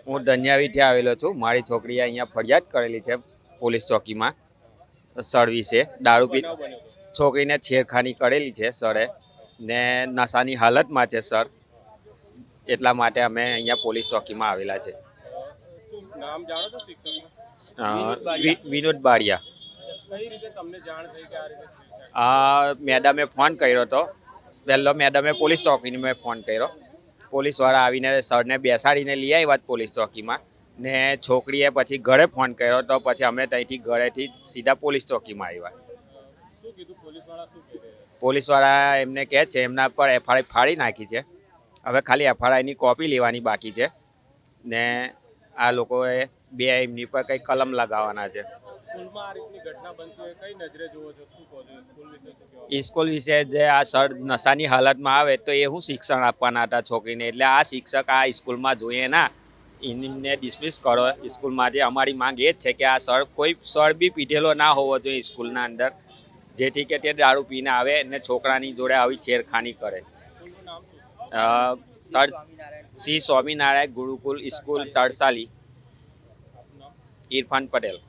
હું ધન્યાવીથી આવેલો છું. મારી છોકરીએ અહીંયા ફરિયાદ કરેલી છે પોલીસ ચોકીમાં સર વિશે. દારૂ પી છોકરીને છેડખાની કરેલી છે સરે, ને નશાની હાલતમાં છે સર. એટલા માટે અમે અહીંયા પોલીસ ચોકીમાં આવેલા છે. નામ જાણો છો શિક્ષકનું? વિનોદ બારિયા. કઈ રીતે તમને જાણ થઈ કે આ રીતે મેડમે ફોન કર્યો હતો. પહેલો મેડમે પોલીસ ચોકીને મેં ફોન કર્યો. પોલીસવાળા આવીને સરને બેસાડીને લઈ આવ્યા પોલીસ ચોકીમાં, ને છોકરીએ પછી ઘરે ફોન કર્યો તો પછી અમે ત્યાંથી ઘરેથી સીધા પોલીસ ચોકીમાં આવ્યા. શું કીધું પોલીસવાળા? શું કહે? પોલીસવાળા એમને કહે છે એમના પર એફઆઈઆર ફાડી નાખી છે. હવે ખાલી એફઆઈઆરની કોપી લેવાની બાકી છે, ને આ લોકોએ એમની પર કંઈ કલમ લગાવવાના છે. સ્કૂલમાં આ રીતની ઘટના બનતી હોય કઈ નજરે જુઓ છો? શું કહો છો સ્કૂલ વિશે? શું કહેવા? સ્કૂલ વિશે જે આ સર નશાની હાલતમાં આવે તો એ શું શિક્ષણ આપવાના હતા છોકરીને? એટલે આ શિક્ષક આ સ્કૂલમાં જોઈએ ના, એમને ડિસમિસ કરો સ્કૂલમાંથી. અમારી માંગ એ જ છે કે આ સર કોઈ સર બી પીધેલો ના હોવો જોઈએ સ્કૂલના અંદર, જેથી કે તે દારૂ પીને આવે અને છોકરાની જોડે આવી છેડખાની કરે. સ્કૂલનું નામ શું? શ્રી સ્વામિનારાયણ ગુરુકુલ સ્કૂલ તરસાલી. ઇરફાન પટેલ.